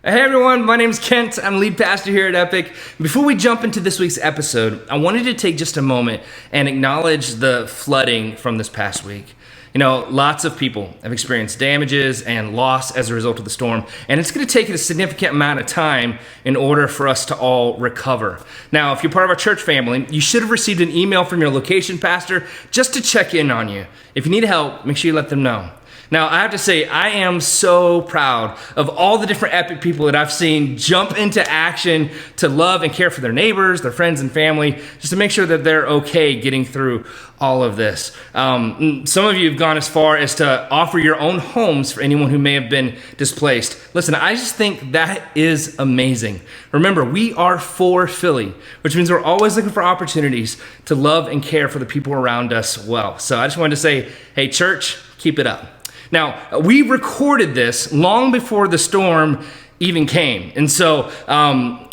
Hey everyone, my name's Kent. I'm lead pastor here at Epic. Before we jump into this week's episode, I wanted to take just a moment and acknowledge the flooding from this past week. You know, lots of people have experienced damages and loss as a result of the storm, and it's going to take a significant amount of time in order for us to all recover. Now, if you're part of our church family, you should have received an email from your location pastor just to check in on you. If you need help, make sure you let them know. Now, I have to say, I am so proud of all the different Epic people that I've seen jump into action to love and care for their neighbors, their friends and family, just to make sure that they're okay getting through all of this. Some of you have gone as far as to offer your own homes for anyone who may have been displaced. Listen, I just think that is amazing. Remember, we are for Philly, which means we're always looking for opportunities to love and care for the people around us well. So I just wanted to say, hey, church, keep it up. Now, we recorded this long before the storm even came, and so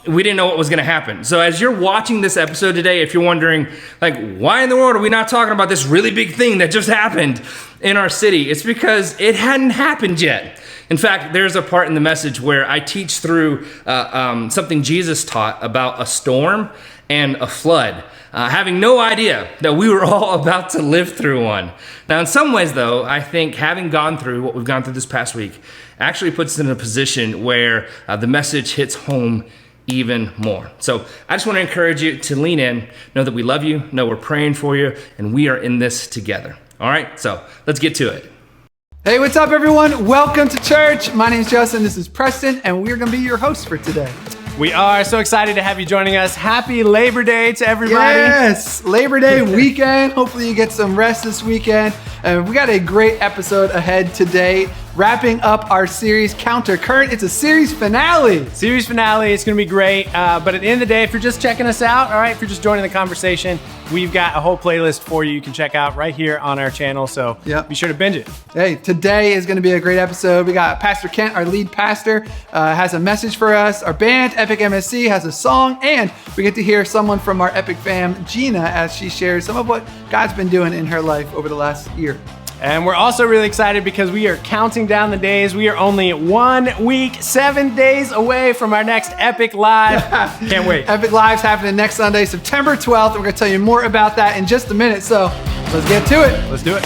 we didn't know what was going to happen. So as you're watching this episode today, if you're wondering, like, why in the world are we not talking about this really big thing that just happened in our city? It's because it hadn't happened yet. In fact, there's a part in the message where I teach through something Jesus taught about a storm and a flood, having no idea that we were all about to live through one. Now, in some ways, though, I think having gone through what we've gone through this past week actually puts us in a position where the message hits home even more. So I just want to encourage you to lean in, know that we love you, know we're praying for you, and we are in this together. All right, so let's get to it. Hey, what's up, everyone? Welcome to church. My name's Justin. This is Preston, and we're going to be your hosts for today. We are so excited to have you joining us. Happy Labor Day to everybody. Yes, Labor Day weekend. Hopefully you get some rest this weekend. We got a great episode ahead today, wrapping up our series Counter Current. It's a series finale. Series finale. It's going to be great. But at the end of the day, if you're just checking us out, all right, if you're just joining the conversation, we've got a whole playlist for you can check out right here on our channel. So Be sure to binge it. Hey, today is going to be a great episode. We got Pastor Kent, our lead pastor, has a message for us. Our band, Epic MSC, has a song, and we get to hear someone from our Epic fam, Gina, as she shares some of what God's been doing in her life over the last year. And we're also really excited because we are counting down the days. We are only 1 week, 7 days away from our next Epic Live. Can't wait. Epic Live's happening next Sunday, September 12th. We're going to tell you more about that in just a minute. So let's get to it. Let's do it.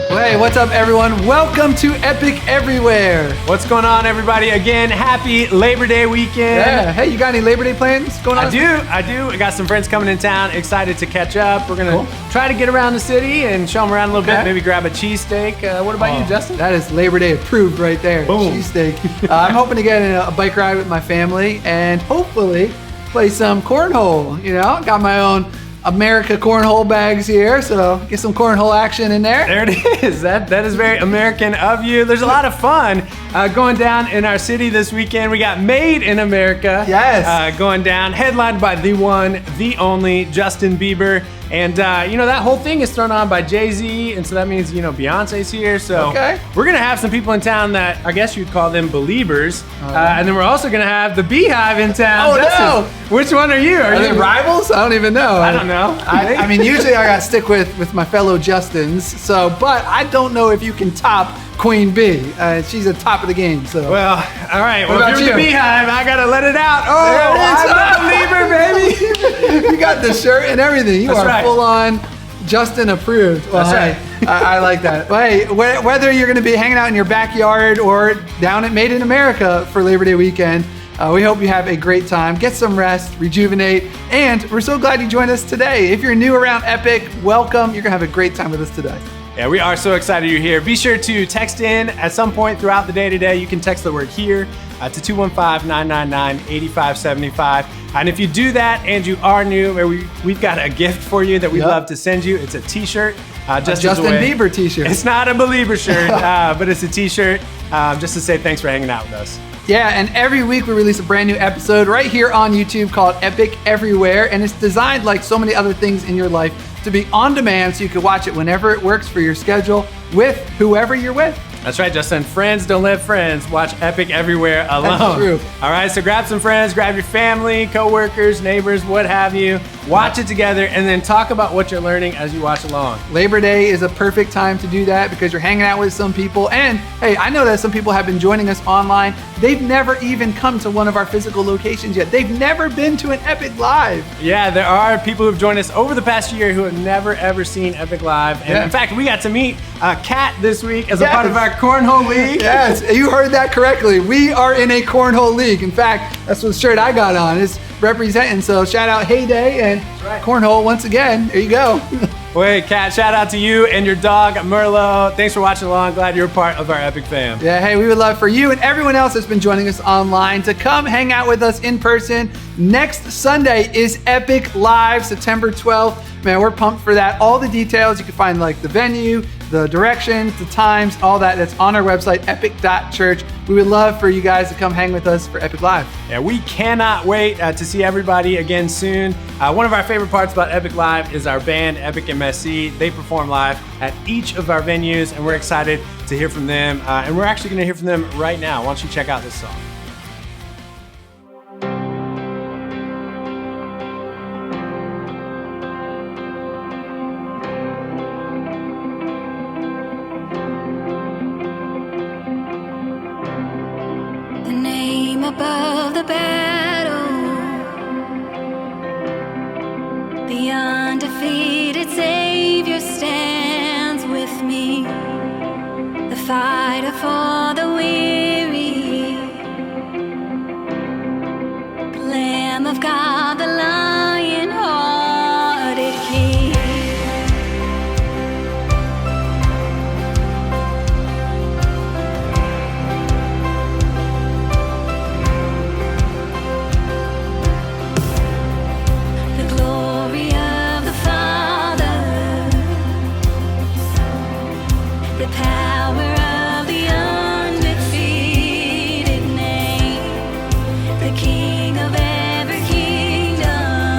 Hey, what's up, everyone? Welcome to Epic Everywhere. What's going on, everybody? Again, happy Labor Day weekend. Yeah. Hey, you got any Labor Day plans going on? I do. I got some friends coming in town. Excited to catch up. We're going to try to get around the city and show them around a little bit. Maybe grab a cheesesteak. What about you, Justin? That is Labor Day approved right there. Boom. Cheesesteak. I'm hoping to get in a bike ride with my family and hopefully play some cornhole. You know, got my own America cornhole bags here, so get some cornhole action in there. There it is. That is very American of you. There's a lot of fun going down in our city this weekend. We got Made in America. Yes. Going down, headlined by the one, the only Justin Bieber. And, that whole thing is thrown on by Jay-Z, and so that means, Beyonce's here. So we're going to have some people in town that I guess you'd call them believers. And then we're also going to have the Beehive in town. Oh, no. Which one are you? Are they rivals? I don't even know. I don't know. I mean, usually I got to stick with my fellow Justins. But I don't know if you can top Queen Bee. She's at top of the game. So. Well, all right. What well, if you're about the you? Beehive, I got to let it out. Oh, I'm a believer, baby. You got the shirt and everything. You That's are right. full on Justin approved. Well, That's right. I like that. But hey, whether you're going to be hanging out in your backyard or down at Made in America for Labor Day weekend, we hope you have a great time. Get some rest, rejuvenate, and we're so glad you joined us today. If you're new around Epic, welcome. You're going to have a great time with us today. Yeah, we are so excited you're here. Be sure to text in at some point throughout the day today. You can text the word HERE to 215-999-8575. And if you do that and you are new, we've got a gift for you that we'd love to send you. It's a t-shirt. Justin Bieber t-shirt. It's not a believer shirt, but it's a t-shirt just to say thanks for hanging out with us. Yeah, and every week we release a brand new episode right here on YouTube called Epic Everywhere, and it's designed like so many other things in your life to be on demand so you can watch it whenever it works for your schedule with whoever you're with. That's right, Justin. Friends don't let friends watch Epic everywhere alone. That's true. All right, so grab some friends, grab your family, coworkers, neighbors, what have you. Watch it together and then talk about what you're learning as you watch along. Labor Day is a perfect time to do that because you're hanging out with some people. And hey, I know that some people have been joining us online. They've never even come to one of our physical locations yet. They've never been to an Epic Live. Yeah, there are people who've joined us over the past year who have never ever seen Epic Live. And in fact, we got to meet Kat this week as a part of our Cornhole League. Yes, you heard that correctly. We are in a Cornhole League. In fact, that's what the shirt I got on is representing. So shout out Heyday and Cornhole once again. There you go. Wait, Kat, shout out to you and your dog, Merlot. Thanks for watching along. Glad you're a part of our Epic fam. Yeah, hey, we would love for you and everyone else that's been joining us online to come hang out with us in person. Next Sunday is Epic Live, September 12th. Man, we're pumped for that. All the details, you can find like the venue, the directions, the times, all that. That's on our website, epic.church. We would love for you guys to come hang with us for Epic Live. Yeah, we cannot wait to see everybody again soon. One of our favorite parts about Epic Live is our band, Epic MSC. They perform live at each of our venues, and we're excited to hear from them. And we're actually going to hear from them right now. Why don't you check out this song? Above the battle, the undefeated Savior stands with me, the fighter for the weary, the Lamb of God, the lion-hearted King. Power of the undefeated name, the King of every kingdom.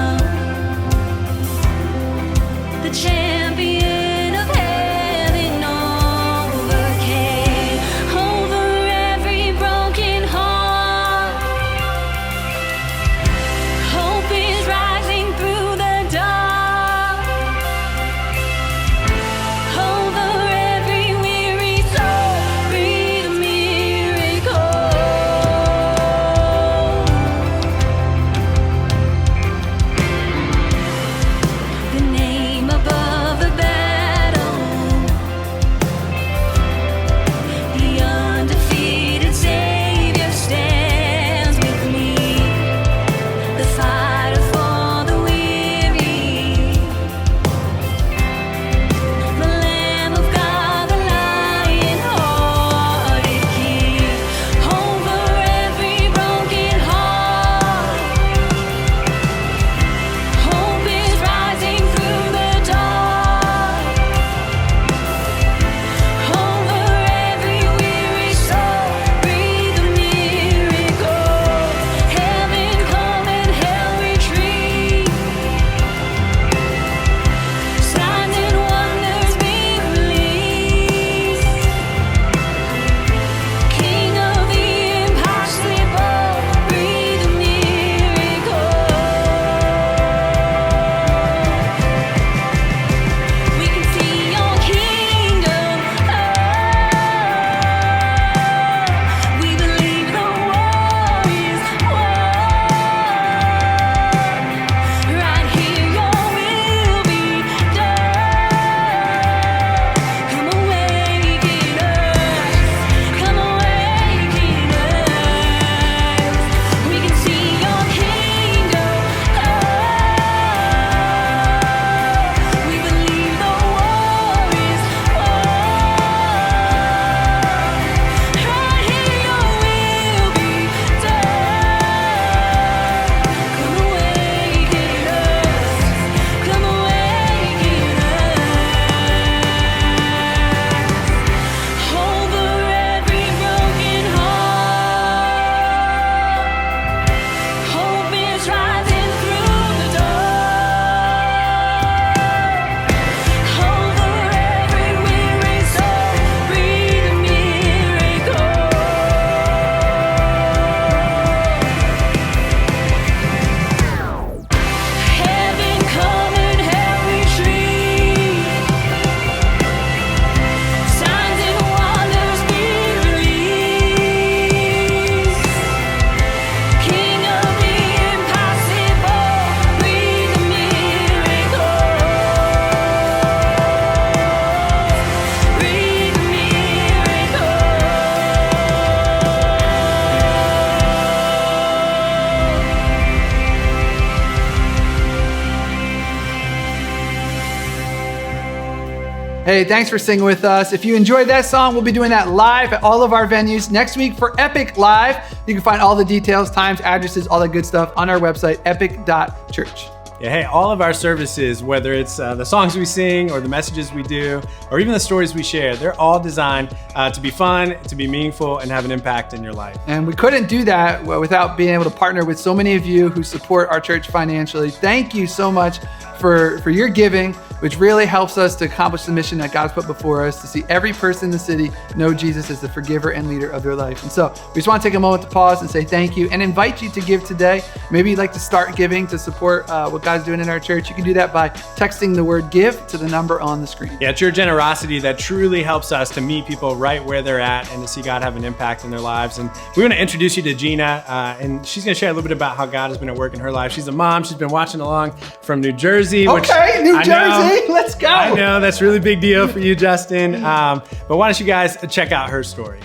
Hey, thanks for singing with us. If you enjoyed that song, we'll be doing that live at all of our venues next week for Epic Live. You can find all the details, times, addresses, all that good stuff on our website, epic.church. Yeah, hey, all of our services, whether it's the songs we sing or the messages we do, or even the stories we share, they're all designed to be fun, to be meaningful, and have an impact in your life. And we couldn't do that without being able to partner with so many of you who support our church financially. Thank you so much for your giving, which really helps us to accomplish the mission that God's put before us, to see every person in the city know Jesus as the forgiver and leader of their life. And so we just want to take a moment to pause and say thank you and invite you to give today. Maybe you'd like to start giving to support what God's doing in our church. You can do that by texting the word give to the number on the screen. Yeah, it's your generosity that truly helps us to meet people right where they're at and to see God have an impact in their lives. And we want to introduce you to Gina, and she's going to share a little bit about how God has been at work in her life. She's a mom. She's been watching along from New Jersey. Okay, New Jersey, let's go. I know, that's a really big deal for you, Justin. But why don't you guys check out her story?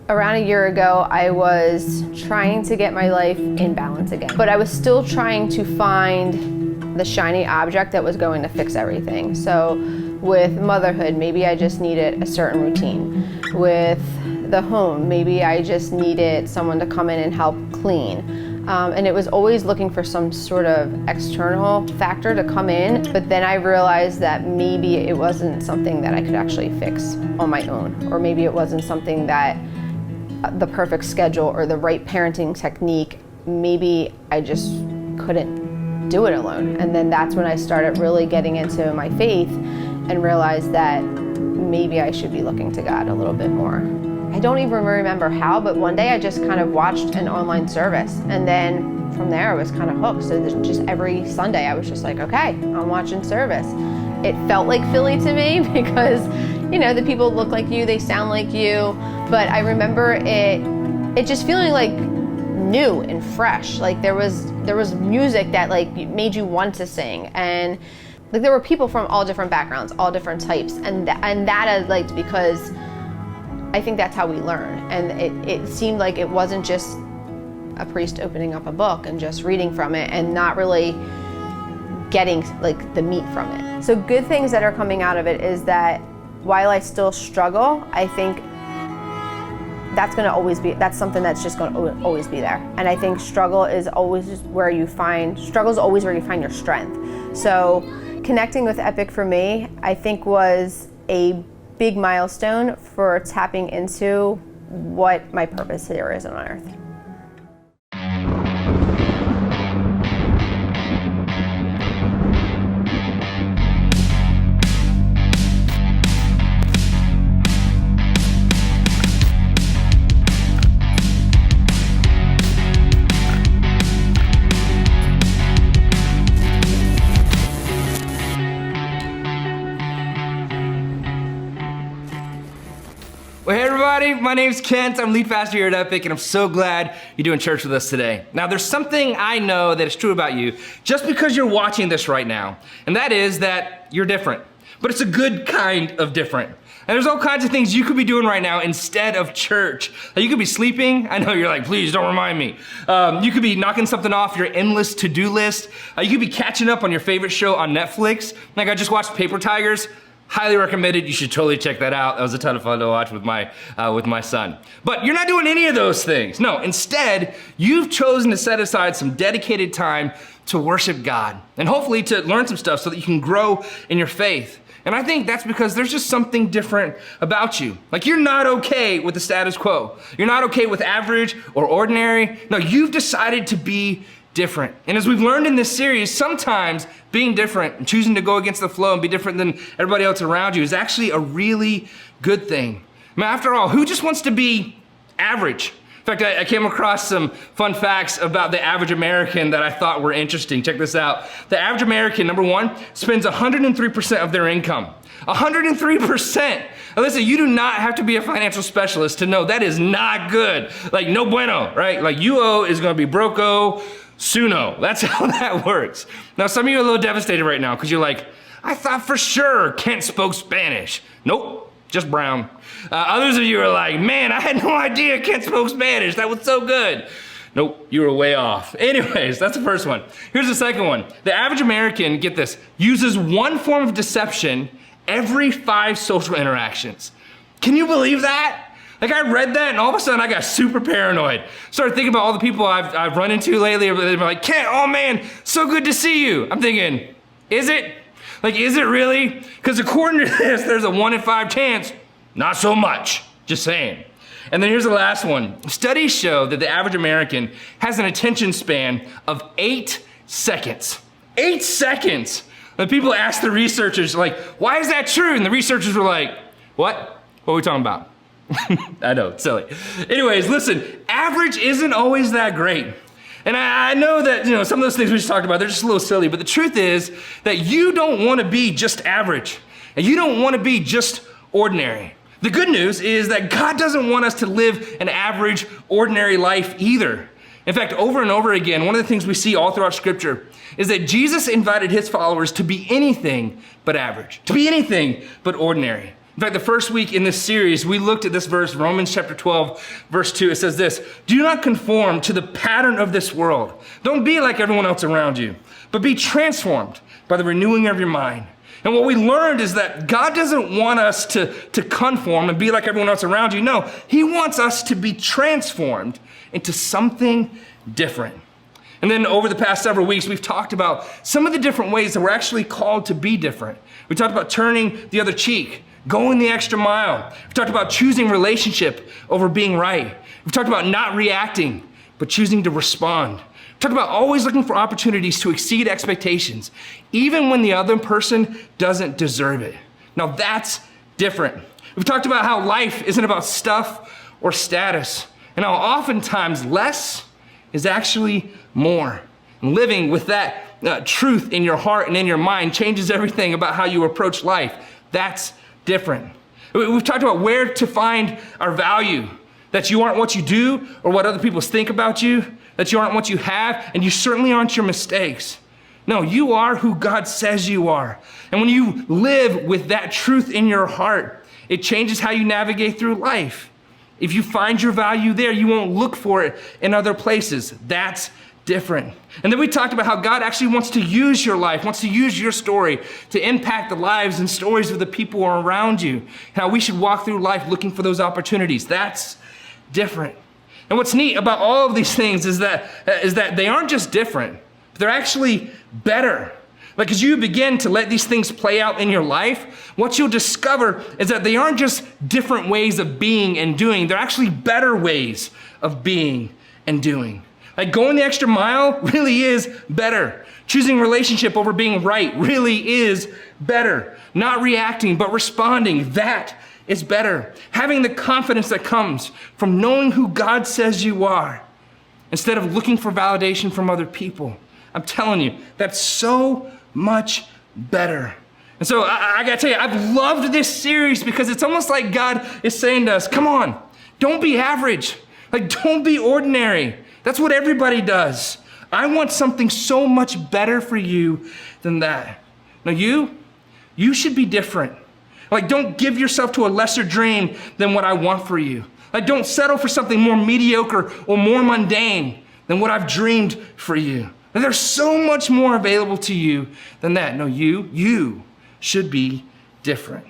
Around a year ago, I was trying to get my life in balance again, but I was still trying to find the shiny object that was going to fix everything. So with motherhood, maybe I just needed a certain routine. With the home, maybe I just needed someone to come in and help clean. And it was always looking for some sort of external factor to come in, but then I realized that maybe it wasn't something that I could actually fix on my own, or maybe it wasn't something that the perfect schedule or the right parenting technique, maybe I just couldn't do it alone. And then that's when I started really getting into my faith and realized that maybe I should be looking to God a little bit more. I don't even remember how, but one day I just kind of watched an online service, and then from there I was kind of hooked. So just every Sunday I was just like, okay, I'm watching service. It felt like Philly to me because, you know, the people look like you, they sound like you, but I remember it just feeling like new and fresh. Like there was music that like made you want to sing, and like there were people from all different backgrounds, all different types, and that I liked because I think that's how we learn. And it seemed like it wasn't just a priest opening up a book and just reading from it and not really getting like the meat from it. So good things that are coming out of it is that while I still struggle, I think that's something that's just going to always be there. And I think struggle is always where you find your strength. So connecting with Epic for me, I think was a big milestone for tapping into what my purpose here is on earth. Well, hey everybody, my name's Kent. I'm lead pastor here at Epic, and I'm so glad you're doing church with us today. Now, there's something I know that is true about you just because you're watching this right now, and that is that you're different, but it's a good kind of different. And there's all kinds of things you could be doing right now instead of church. You could be sleeping. I know you're like, please don't remind me. You could be knocking something off your endless to-do list. You could be catching up on your favorite show on Netflix. Like I just watched Paper Tigers. Highly recommended. You should totally check that out. That was a ton of fun to watch with my son. But you're not doing any of those things. No, instead, you've chosen to set aside some dedicated time to worship God and hopefully to learn some stuff so that you can grow in your faith. And I think that's because there's just something different about you. Like you're not okay with the status quo. You're not okay with average or ordinary. No, you've decided to be different. And as we've learned in this series, sometimes being different and choosing to go against the flow and be different than everybody else around you is actually a really good thing. I mean, after all, who just wants to be average? In fact, I came across some fun facts about the average American that I thought were interesting. Check this out. The average American, number one, spends 103% of their income. 103%. Now listen, you do not have to be a financial specialist to know that is not good. Like no bueno, right? Like UO is gonna be broco, suno. That's how that works. Now some of you are a little devastated right now because you're like, I thought for sure Kent spoke Spanish. Nope, just brown. Others of you are like, man, I had no idea Kent spoke Spanish. That was so good. Nope, you were way off. Anyways, that's the first one. Here's the second one. The average American, get this, uses one form of deception every 5 social interactions. Can you believe that? Like, I read that and all of a sudden I got super paranoid. Started thinking about all the people I've run into lately. They're like, Kent, oh man, so good to see you. I'm thinking, is it? Like, is it really? Because according to this, there's a 1 in 5 chance. Not so much, just saying. And then here's the last one. Studies show that the average American has an attention span of 8 seconds. 8 seconds. And people asked the researchers, like, why is that true? And the researchers were like, what? What are we talking about? I know, it's silly. Anyways, listen, average isn't always that great. And I know that, some of those things we just talked about, they're just a little silly, but the truth is that you don't want to be just average, and you don't want to be just ordinary. The good news is that God doesn't want us to live an average, ordinary life either. In fact, over and over again, one of the things we see all throughout Scripture is that Jesus invited his followers to be anything but average, to be anything but ordinary. In fact, the first week in this series, we looked at this verse, Romans chapter 12, verse 2. It says this, do not conform to the pattern of this world. Don't be like everyone else around you, but be transformed by the renewing of your mind. And what we learned is that God doesn't want us to conform and be like everyone else around you. No, he wants us to be transformed into something different. And then over the past several weeks, we've talked about some of the different ways that we're actually called to be different. We talked about turning the other cheek, going the extra mile. We've talked about choosing relationship over being right. We've talked about not reacting, but choosing to respond. We've talked about always looking for opportunities to exceed expectations, even when the other person doesn't deserve it. Now that's different. We've talked about how life isn't about stuff or status, and how oftentimes less is actually more. And living with that truth in your heart and in your mind changes everything about how you approach life. That's different. We've talked about where to find our value, that you aren't what you do or what other people think about you, that you aren't what you have, and you certainly aren't your mistakes. No, you are who God says you are. And when you live with that truth in your heart, it changes how you navigate through life. If you find your value there, you won't look for it in other places. That's different. And then we talked about how God actually wants to use your life, wants to use your story to impact the lives and stories of the people around you. How we should walk through life looking for those opportunities. That's different. And what's neat about all of these things is that they aren't just different, but they're actually better. Like, as you begin to let these things play out in your life, what you'll discover is that they aren't just different ways of being and doing. They're actually better ways of being and doing. Like, going the extra mile really is better. Choosing relationship over being right really is better. Not reacting, but responding, that is better. Having the confidence that comes from knowing who God says you are, instead of looking for validation from other people. I'm telling you, that's so much better. And so I gotta tell you, I've loved this series because it's almost like God is saying to us, come on, don't be average. Like, don't be ordinary. That's what everybody does. I want something so much better for you than that. Now you should be different. Like, don't give yourself to a lesser dream than what I want for you. Like, don't settle for something more mediocre or more mundane than what I've dreamed for you. And there's so much more available to you than that. No, you should be different.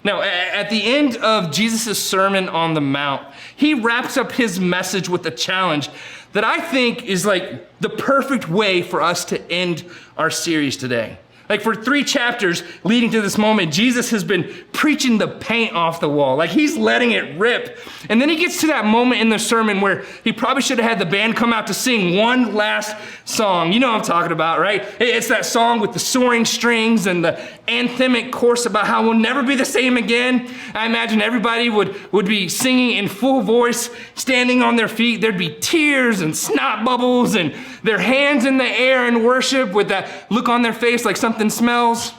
Now, at the end of Jesus' Sermon on the Mount, he wraps up his message with a challenge that I think is like the perfect way for us to end our series today. Like, for 3 chapters leading to this moment, Jesus has been preaching the paint off the wall. Like, he's letting it rip. And then he gets to that moment in the sermon where he probably should have had the band come out to sing one last song. You know what I'm talking about, right? It's that song with the soaring strings and the anthemic chorus about how we'll never be the same again. I imagine everybody would be singing in full voice, standing on their feet. There'd be tears and snot bubbles and their hands in the air in worship with that look on their face like something smells.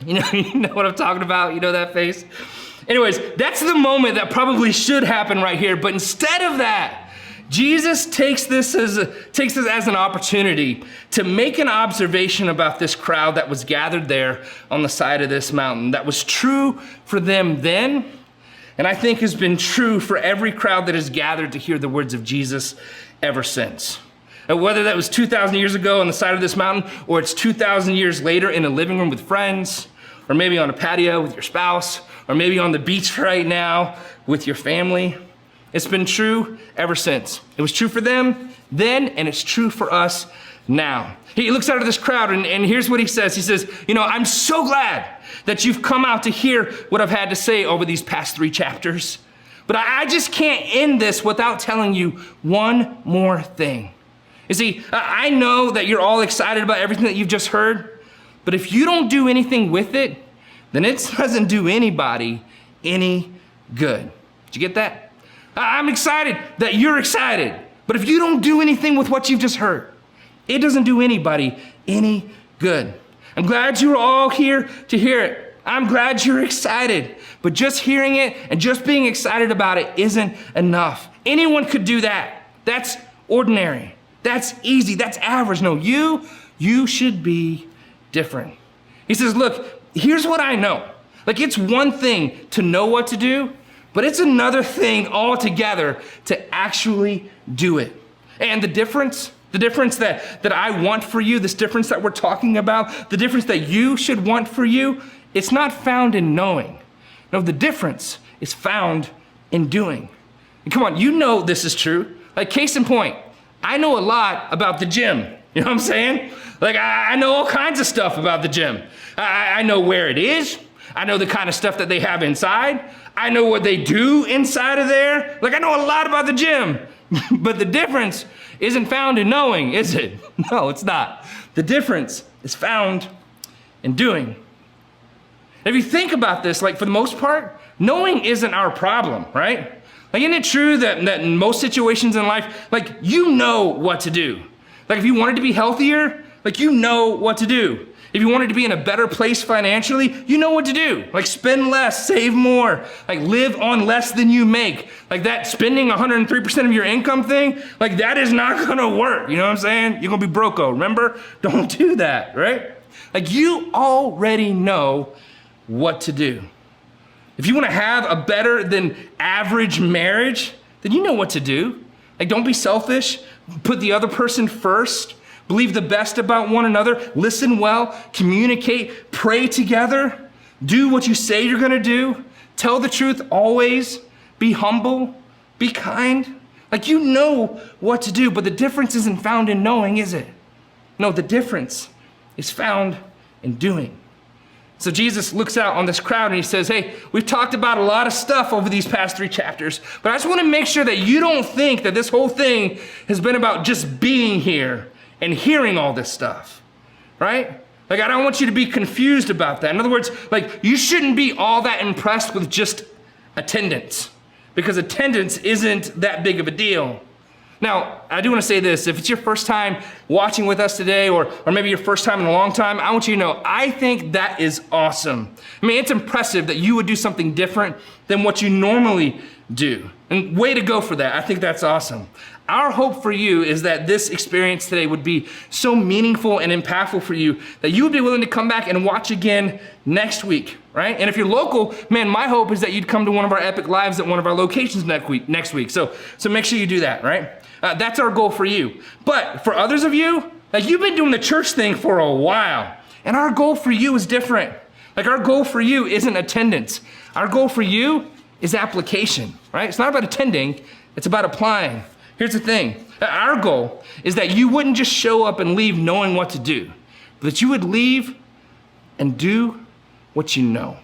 You know what I'm talking about? You know that face? Anyways, that's the moment that probably should happen right here. But instead of that, Jesus takes this as an opportunity to make an observation about this crowd that was gathered there on the side of this mountain. That was true for them then, and I think has been true for every crowd that has gathered to hear the words of Jesus ever since. Whether that was 2,000 years ago on the side of this mountain, or it's 2,000 years later in a living room with friends, or maybe on a patio with your spouse, or maybe on the beach right now with your family. It's been true ever since. It was true for them then, and it's true for us now. He looks out of this crowd, and here's what he says. He says, I'm so glad that you've come out to hear what I've had to say over these past 3 chapters. But I just can't end this without telling you one more thing. You see, I know that you're all excited about everything that you've just heard, but if you don't do anything with it, then it doesn't do anybody any good. Did you get that? I'm excited that you're excited, but if you don't do anything with what you've just heard, it doesn't do anybody any good. I'm glad you're all here to hear it. I'm glad you're excited, but just hearing it and just being excited about it isn't enough. Anyone could do that. That's ordinary. That's easy. That's average. No, you should be different. He says, look, here's what I know. Like, it's one thing to know what to do, but it's another thing altogether to actually do it. And the difference that I want for you, this difference that we're talking about, the difference that you should want for you, it's not found in knowing. No, the difference is found in doing. And come on, you know this is true. Like, case in point, I know a lot about the gym. You know what I'm saying? Like, I know all kinds of stuff about the gym. I know where it is. I know the kind of stuff that they have inside. I know what they do inside of there. Like, I know a lot about the gym. But the difference isn't found in knowing, is it? No, it's not. The difference is found in doing. If you think about this, like, for the most part, knowing isn't our problem, right? Like, isn't it true that in most situations in life, like, you know what to do? Like, if you wanted to be healthier, like, you know what to do. If you wanted to be in a better place financially, you know what to do. Like, spend less, save more, like, live on less than you make. Like, that spending 103% of your income thing, like, that is not gonna work. You know what I'm saying? You're gonna be broke-o, remember? Don't do that, right? Like, you already know what to do. If you want to have a better than average marriage, then you know what to do. Like, don't be selfish. Put the other person first. Believe the best about one another. Listen well. Communicate. Pray together. Do what you say you're going to do. Tell the truth always. Be humble. Be kind. Like, you know what to do, but the difference isn't found in knowing, is it? No, the difference is found in doing. So Jesus looks out on this crowd and he says, hey, we've talked about a lot of stuff over these past 3 chapters, but I just want to make sure that you don't think that this whole thing has been about just being here and hearing all this stuff, right? Like, I don't want you to be confused about that. In other words, like, you shouldn't be all that impressed with just attendance, because attendance isn't that big of a deal. Now, I do want to say this. If it's your first time watching with us today, or maybe your first time in a long time, I want you to know, I think that is awesome. I mean, it's impressive that you would do something different than what you normally do. And way to go for that. I think that's awesome. Our hope for you is that this experience today would be so meaningful and impactful for you that you would be willing to come back and watch again next week, right? And if you're local, man, my hope is that you'd come to one of our Epic Lives at one of our locations next week. So make sure you do that, right? That's our goal for you. But for others of you, like, you've been doing the church thing for a while, and our goal for you is different. Like, our goal for you isn't attendance. Our goal for you is application, right? It's not about attending, it's about applying. Here's the thing. Our goal is that you wouldn't just show up and leave knowing what to do, but that you would leave and do what you know.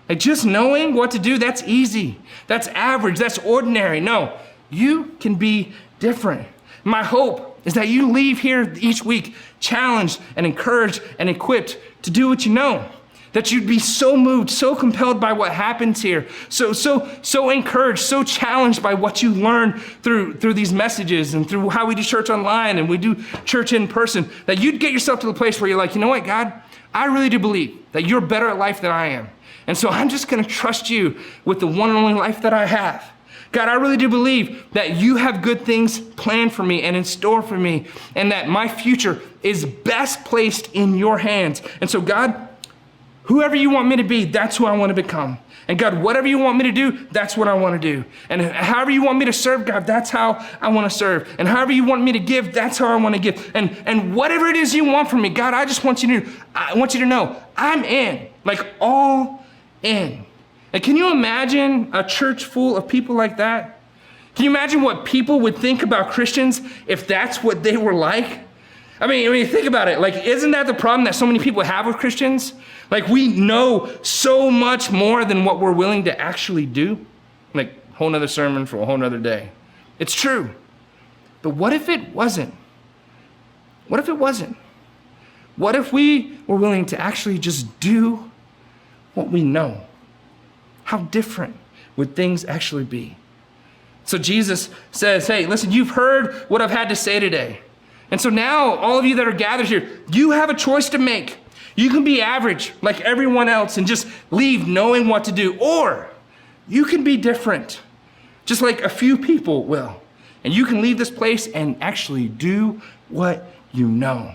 Like, just knowing what to do, that's easy. That's average. That's ordinary. No, you can be different. My hope is that you leave here each week challenged and encouraged and equipped to do what you know. That you'd be so moved, so compelled by what happens here, so encouraged, so challenged by what you learn through these messages and through how we do church online and we do church in person, that you'd get yourself to the place where you're like, you know what, God, I really do believe that you're better at life than I am. And so I'm just going to trust you with the one and only life that I have. God, I really do believe that you have good things planned for me and in store for me, and that my future is best placed in your hands. And so, God, whoever you want me to be, that's who I want to become. And God, whatever you want me to do, that's what I want to do. And however you want me to serve, God, that's how I want to serve. And however you want me to give, that's how I want to give. And whatever it is you want from me, God, I want you to know I'm in, like all in. And can you imagine a church full of people like that? Can you imagine what people would think about Christians if that's what they were like? I mean, think about it. Like, isn't that the problem that so many people have with Christians? Like, we know so much more than what we're willing to actually do. Like, whole nother sermon for a whole nother day. It's true. But what if it wasn't? What if it wasn't? What if we were willing to actually just do what we know? How different would things actually be? So Jesus says, hey, listen, you've heard what I've had to say today. And so now, all of you that are gathered here, you have a choice to make. You can be average like everyone else and just leave knowing what to do. Or you can be different, just like a few people will. And you can leave this place and actually do what you know.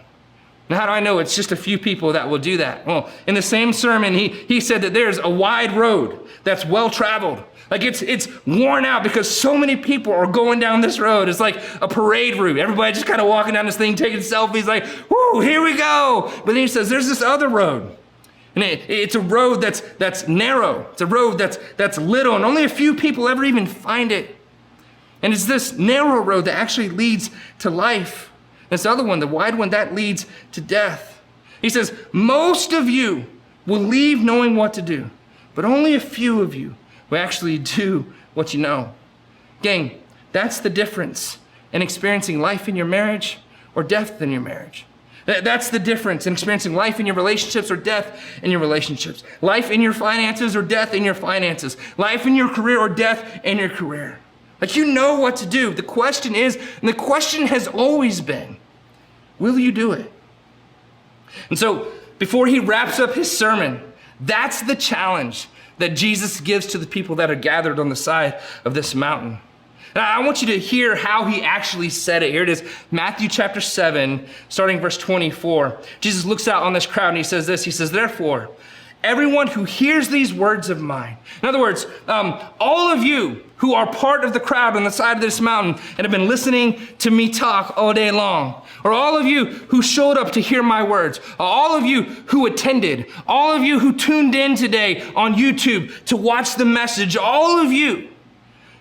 Now, how do I know it's just a few people that will do that? Well, in the same sermon, he said that there's a wide road that's well-traveled. Like it's worn out because so many people are going down this road. It's like a parade route. Everybody just kind of walking down this thing, taking selfies like, whoo, here we go. But then he says, there's this other road. And it's a road that's narrow. It's a road that's little, and only a few people ever even find it. And it's this narrow road that actually leads to life. This other one, the wide one, that leads to death. He says, most of you will leave knowing what to do, but only a few of you will actually do what you know. Gang, that's the difference in experiencing life in your marriage or death in your marriage. That's the difference in experiencing life in your relationships or death in your relationships. Life in your finances or death in your finances. Life in your career or death in your career. Like, you know what to do. The question is, and the question has always been, will you do it? And so, before he wraps up his sermon, that's the challenge that Jesus gives to the people that are gathered on the side of this mountain. Now, I want you to hear how he actually said it. Here it is, Matthew chapter 7, starting verse 24. Jesus looks out on this crowd and he says this. He says, therefore, everyone who hears these words of mine. In other words, all of you who are part of the crowd on the side of this mountain and have been listening to me talk all day long, or all of you who showed up to hear my words, all of you who attended, all of you who tuned in today on YouTube to watch the message, all of you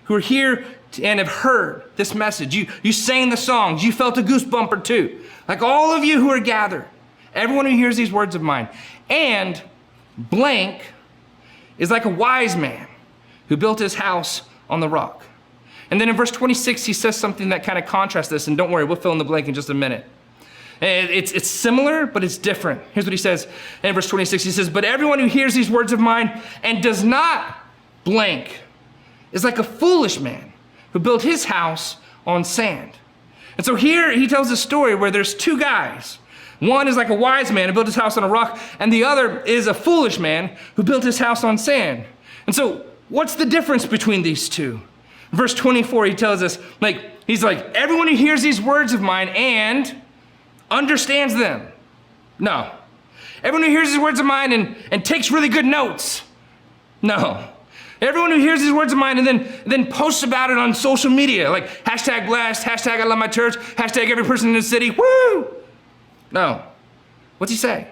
who are here and have heard this message, you sang the songs, you felt a goosebump or two, like all of you who are gathered, everyone who hears these words of mine, and blank is like a wise man who built his house on the rock. And then in verse 26, he says something that kind of contrasts this, and don't worry, we'll fill in the blank in just a minute. It's similar, but it's different. Here's what he says in verse 26. He says, but everyone who hears these words of mine and does not blank is like a foolish man who built his house on sand. And so here he tells a story where there's two guys. One is like a wise man who built his house on a rock, and the other is a foolish man who built his house on sand. And so what's the difference between these two? Verse 24, he tells us, he's like, everyone who hears these words of mine and understands them. No. Everyone who hears these words of mine and takes really good notes. No. Everyone who hears these words of mine and then posts about it on social media, like hashtag blessed, hashtag I love my church, hashtag every person in the city, woo! No. What's he say?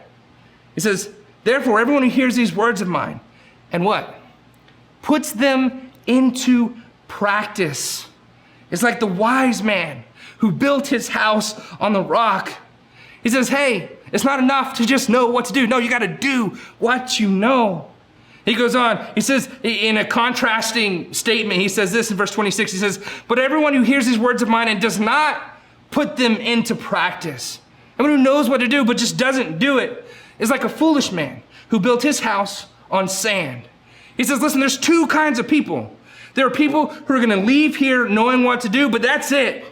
He says, therefore, everyone who hears these words of mine and what? Puts them into practice. It's like the wise man who built his house on the rock. He says, hey, it's not enough to just know what to do. No, you got to do what you know. He goes on, he says in a contrasting statement, he says this in verse 26, he says, but everyone who hears these words of mine and does not put them into practice, everyone who knows what to do but just doesn't do it, is like a foolish man who built his house on sand. He says, listen, there's two kinds of people. There are people who are going to leave here knowing what to do, but that's it.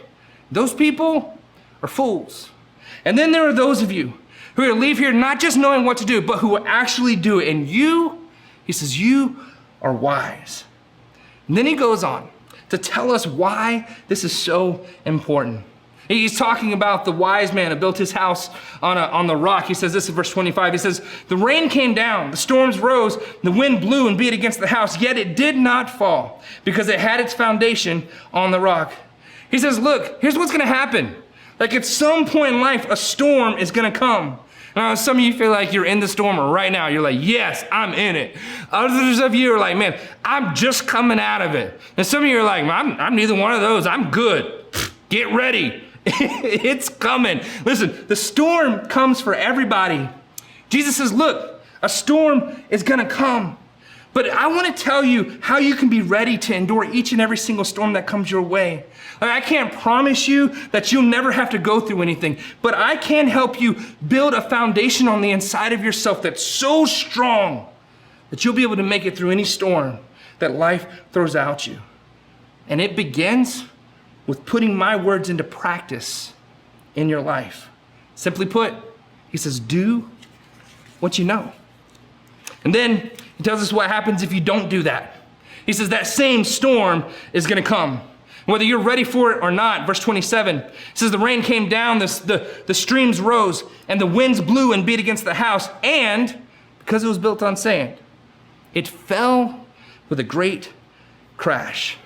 Those people are fools. And then there are those of you who are going to leave here not just knowing what to do, but who will actually do it. And you, he says, you are wise. And then he goes on to tell us why this is so important. He's talking about the wise man who built his house on the rock. He says this in verse 25. He says, the rain came down, the storms rose, the wind blew and beat against the house, yet it did not fall because it had its foundation on the rock. He says, look, here's what's going to happen. Like at some point in life, a storm is going to come. Some of you feel like you're in the storm right now. You're like, yes, I'm in it. Others of you are like, man, I'm just coming out of it. And some of you are like, I'm neither one of those. I'm good. Get ready. It's coming. Listen, the storm comes for everybody. Jesus says, look, a storm is going to come. But I want to tell you how you can be ready to endure each and every single storm that comes your way. I can't promise you that you'll never have to go through anything, but I can help you build a foundation on the inside of yourself that's so strong that you'll be able to make it through any storm that life throws at you. And it begins with putting my words into practice in your life. Simply put, he says, do what you know. And then he tells us what happens if you don't do that. He says that same storm is going to come, whether you're ready for it or not. Verse 27 says the rain came down, the streams rose, and the winds blew and beat against the house. And because it was built on sand, it fell with a great crash.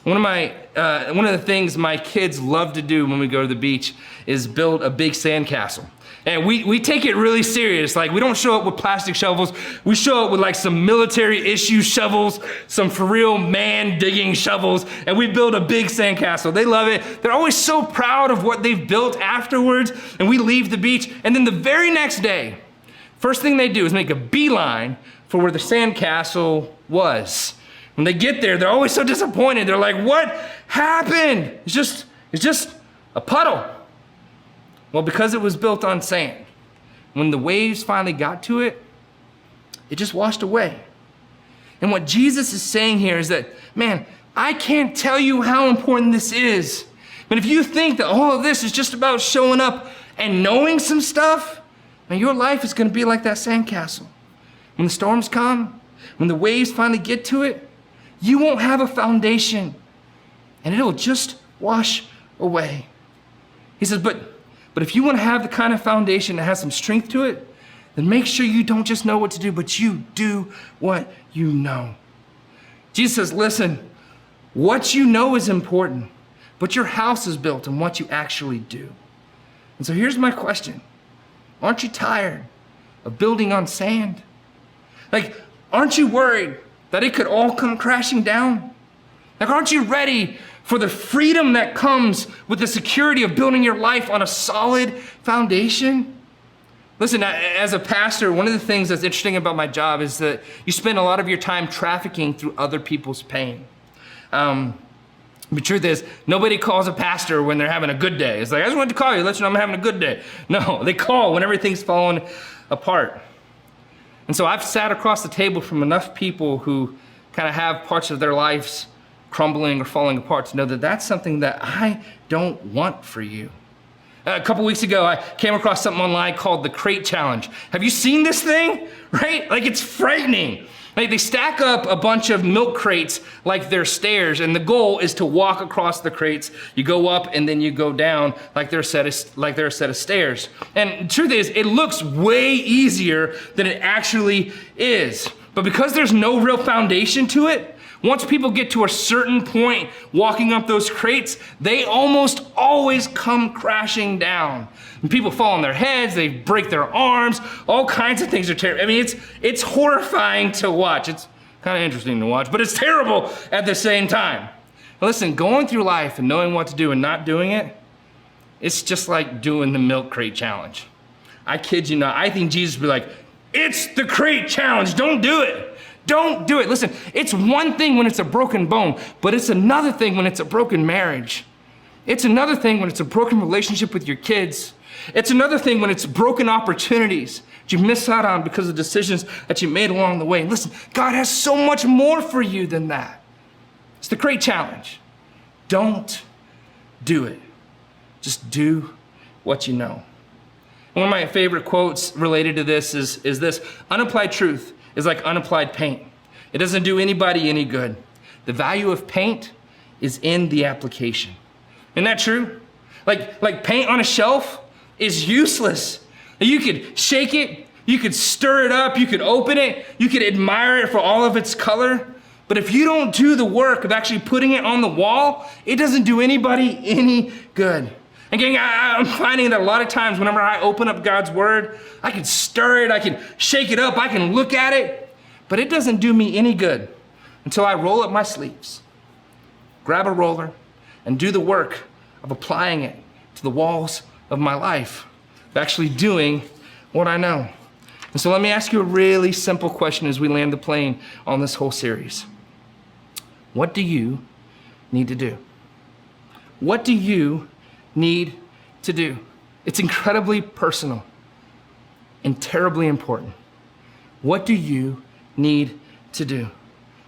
One of the things my kids love to do when we go to the beach is build a big sandcastle. And we take it really serious. Like, we don't show up with plastic shovels. We show up with like some military issue shovels, some for real man digging shovels, and we build a big sandcastle. They love it. They're always so proud of what they've built afterwards. And we leave the beach, and then the very next day, first thing they do is make a beeline for where the sandcastle was. When they get there, they're always so disappointed. They're like, what happened? It's just a puddle. Well, because it was built on sand, when the waves finally got to it, it just washed away. And what Jesus is saying here is that, man, I can't tell you how important this is. But if you think that all of this is just about showing up and knowing some stuff, man, your life is going to be like that sandcastle. When the storms come, when the waves finally get to it, you won't have a foundation, and it'll just wash away. He says, but if you want to have the kind of foundation that has some strength to it, then make sure you don't just know what to do, but you do what you know. Jesus says, listen, what you know is important, but your house is built on what you actually do. And so here's my question. Aren't you tired of building on sand? Like, aren't you worried that it could all come crashing down? Like, aren't you ready for the freedom that comes with the security of building your life on a solid foundation? Listen, as a pastor, one of the things that's interesting about my job is that you spend a lot of your time trafficking through other people's pain. The truth is, nobody calls a pastor when they're having a good day. It's like, I just wanted to call you, let you know I'm having a good day. No, they call when everything's falling apart. And so I've sat across the table from enough people who kind of have parts of their lives crumbling or falling apart to know that that's something that I don't want for you. A couple weeks ago, I came across something online called the Crate Challenge. Have you seen this thing? Right? Like, it's frightening. Like, they stack up a bunch of milk crates like they're stairs, and the goal is to walk across the crates. You go up and then you go down like they're a set of stairs. And the truth is, it looks way easier than it actually is. But because there's no real foundation to it, once people get to a certain point walking up those crates, they almost always come crashing down. And people fall on their heads, they break their arms, all kinds of things are terrible. I mean, it's horrifying to watch. It's kind of interesting to watch, but it's terrible at the same time. Now listen, going through life and knowing what to do and not doing it, it's just like doing the milk crate challenge. I kid you not, I think Jesus would be like, it's the crate challenge, don't do it. Don't do it. Listen, it's one thing when it's a broken bone, but it's another thing when it's a broken marriage. It's another thing when it's a broken relationship with your kids. It's another thing when it's broken opportunities that you miss out on because of decisions that you made along the way. And listen, God has so much more for you than that. It's the Crate Challenge. Don't do it. Just do what you know. One of my favorite quotes related to this is this: unapplied truth is like unapplied paint. It doesn't do anybody any good. The value of paint is in the application. Isn't that true? Like paint on a shelf is useless. You could shake it, you could stir it up, you could open it, you could admire it for all of its color. But if you don't do the work of actually putting it on the wall, it doesn't do anybody any good. And gang, I'm finding that a lot of times whenever I open up God's word, I can stir it, I can shake it up, I can look at it, but it doesn't do me any good until I roll up my sleeves, grab a roller, and do the work of applying it to the walls of my life, of actually doing what I know. And so let me ask you a really simple question as we land the plane on this whole series. What do you need to do? What do you need to do? It's incredibly personal and terribly important. What do you need to do?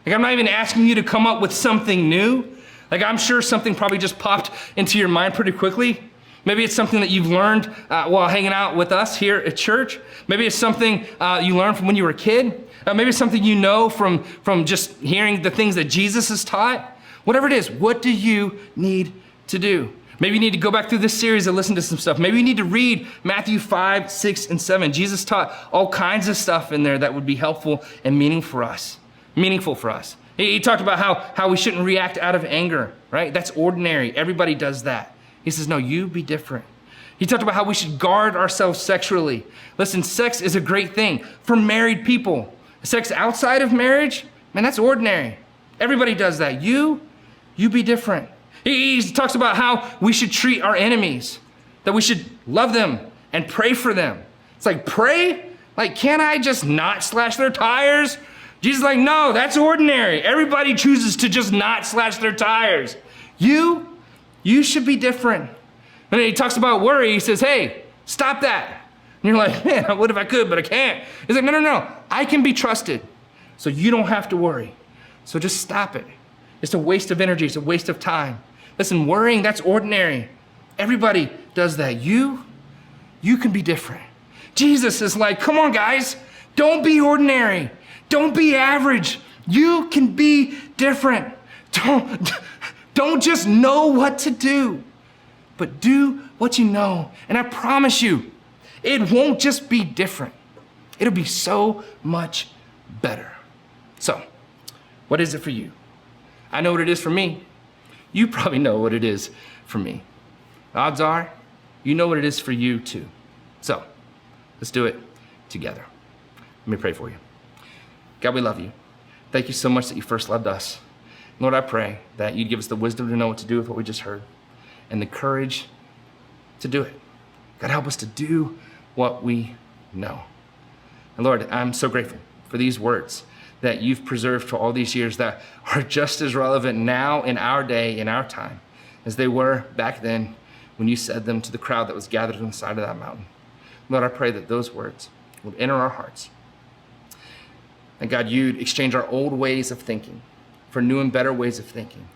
Like, I'm not even asking you to come up with something new. Like, I'm sure something probably just popped into your mind pretty quickly. Maybe it's something that you've learned while hanging out with us here at church. Maybe it's something you learned from when you were a kid. Maybe it's something you know from just hearing the things that Jesus has taught. Whatever it is, what do you need to do? Maybe you need to go back through this series and listen to some stuff. Maybe you need to read Matthew 5, 6, and 7. Jesus taught all kinds of stuff in there that would be helpful and meaningful for us. He talked about how we shouldn't react out of anger, right? That's ordinary. Everybody does that. He says, no, you be different. He talked about how we should guard ourselves sexually. Listen, sex is a great thing for married people. Sex outside of marriage, man, that's ordinary. Everybody does that. You be different. He talks about how we should treat our enemies, that we should love them and pray for them. It's like, pray? Like, can't I just not slash their tires? Jesus is like, no, that's ordinary. Everybody chooses to just not slash their tires. You should be different. And then he talks about worry. He says, hey, stop that. And you're like, man, I would if I could, but I can't. He's like, no. I can be trusted, so you don't have to worry. So just stop it. It's a waste of energy. It's a waste of time. Listen, worrying, that's ordinary. Everybody does that. You can be different. Jesus is like, come on, guys. Don't be ordinary. Don't be average. You can be different. Don't just know what to do, but do what you know. And I promise you, it won't just be different. It'll be so much better. So, what is it for you? I know what it is for me. You probably know what it is for me. Odds are, you know what it is for you too. So, let's do it together. Let me pray for you. God, we love you. Thank you so much that you first loved us. Lord, I pray that you'd give us the wisdom to know what to do with what we just heard and the courage to do it. God, help us to do what we know. And Lord, I'm so grateful for these words that you've preserved for all these years that are just as relevant now in our day, in our time, as they were back then when you said them to the crowd that was gathered on the side of that mountain. Lord, I pray that those words would enter our hearts. And God, you'd exchange our old ways of thinking for new and better ways of thinking.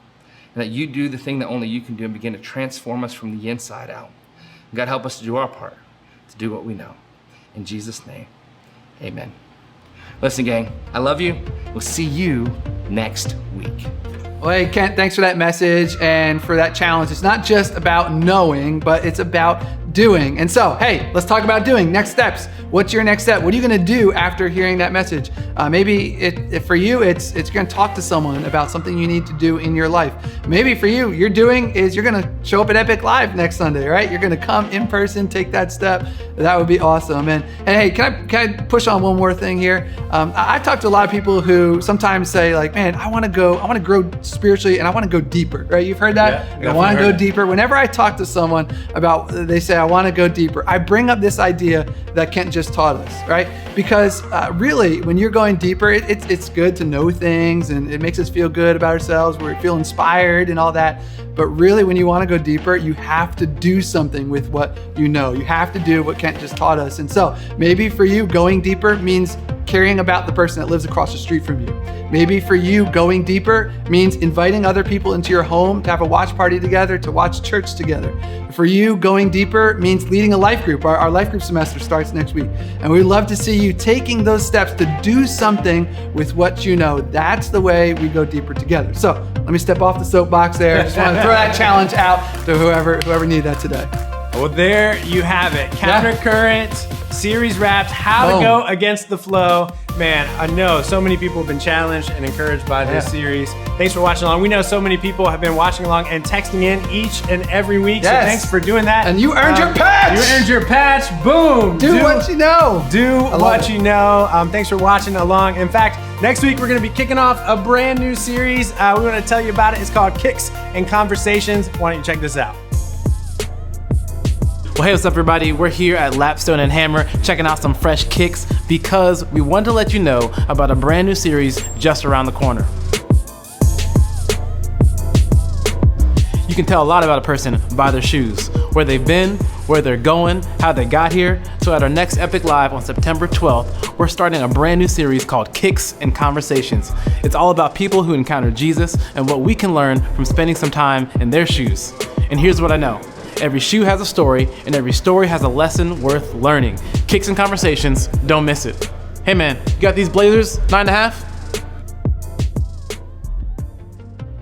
And that you do the thing that only you can do and begin to transform us from the inside out. And God, help us to do our part, to do what we know. In Jesus' name, amen. Listen, gang, I love you. We'll see you next week. Well, hey, Kent, thanks for that message and for that challenge. It's not just about knowing, but it's about doing. And so, hey, let's talk about doing. Next steps. What's your next step? What are you going to do after hearing that message? Maybe if for you, it's going to talk to someone about something you need to do in your life. Maybe for you, you're going to show up at Epic Live next Sunday, right? You're going to come in person, take that step. That would be awesome. And hey, can I push on one more thing here? I've talked to a lot of people who sometimes say like, man, I want to grow spiritually and I want to go deeper, right? You've heard that? Yeah, I want to go deeper. Whenever I talk to someone about, they say, I want to go deeper, I bring up this idea that Kent just taught us, right? Because really, when you're going deeper, it's good to know things and it makes us feel good about ourselves. We feel inspired and all that. But really, when you want to go deeper, you have to do something with what you know. You have to do what Kent just taught us. And so maybe for you, going deeper means caring about the person that lives across the street from you. Maybe for you, going deeper means inviting other people into your home to have a watch party together, to watch church together. For you, going deeper means leading a life group. Our life group semester starts next week. And we'd love to see you taking those steps to do something with what you know. That's the way we go deeper together. So let Let me step off the soapbox there. Just want to throw that challenge out to whoever needed that today. Well, there you have it. Countercurrent, series wrapped, how to go against the flow. Man, I know so many people have been challenged and encouraged by this series. Thanks for watching along. We know so many people have been watching along and texting in each and every week. So thanks for doing that. And you earned your patch. You earned your patch. Boom. Do what you know. Do what you know. Thanks for watching along. In fact, next week we're going to be kicking off a brand new series. We want to tell you about it. It's called Kicks and Conversations. Why don't you check this out? Well, hey, what's up, everybody? We're here at Lapstone and Hammer checking out some fresh kicks because we want to let you know about a brand new series just around the corner. You can tell a lot about a person by their shoes, where they've been, where they're going, how they got here. So at our next Epic Live on September 12th, we're starting a brand new series called Kicks and Conversations. It's all about people who encounter Jesus and what we can learn from spending some time in their shoes. And here's what I know. Every shoe has a story, and every story has a lesson worth learning. Kicks and Conversations, don't miss it. Hey man, you got these Blazers, 9.5?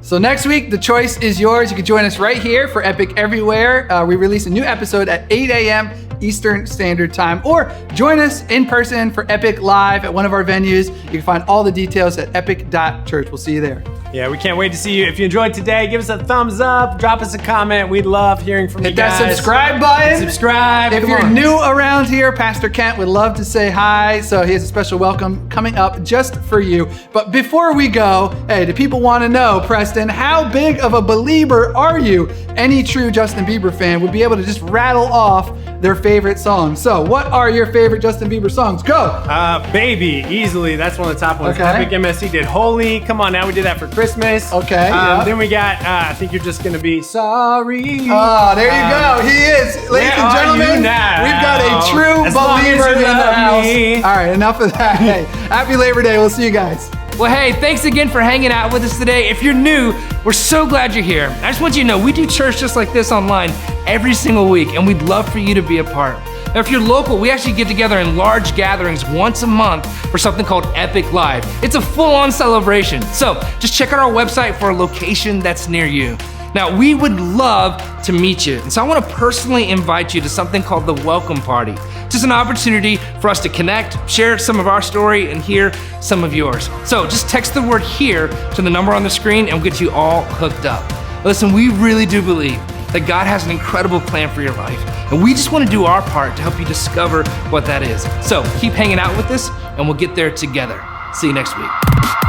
So next week, the choice is yours. You can join us right here for Epic Everywhere. We release a new episode at 8 a.m. Eastern Standard Time, or join us in person for Epic Live at one of our venues. You can find all the details at epic.church. We'll see you there. Yeah, we can't wait to see you. If you enjoyed today, give us a thumbs up, drop us a comment. We'd love hearing from you guys. Hit that subscribe button. Subscribe. If you're new around here, Pastor Kent would love to say hi. So he has a special welcome coming up just for you. But before we go, hey, do people want to know, Preston, how big of a believer are you? Any true Justin Bieber fan would be able to just rattle off their favorite songs. So what are your favorite Justin Bieber songs? Go. Baby, easily. That's one of the top ones. Okay. Epic MSC did Holy. Come on now, we did that for Christmas. Okay. Then we got, I think you're just gonna be sorry. Oh, there you go. He is. Ladies and gentlemen, we've got a true believer in the house. All right, enough of that. Hey, happy Labor Day. We'll see you guys. Well, hey, thanks again for hanging out with us today. If you're new, we're so glad you're here. I just want you to know we do church just like this online every single week, and we'd love for you to be a part. Now, if you're local, we actually get together in large gatherings once a month for something called Epic Live. It's a full-on celebration. So just check out our website for a location that's near you. Now, we would love to meet you. And so I want to personally invite you to something called the Welcome Party. Just an opportunity for us to connect, share some of our story, and hear some of yours. So just text the word "here" to the number on the screen and we'll get you all hooked up. Listen, we really do believe that God has an incredible plan for your life. And we just want to do our part to help you discover what that is. So keep hanging out with us and we'll get there together. See you next week.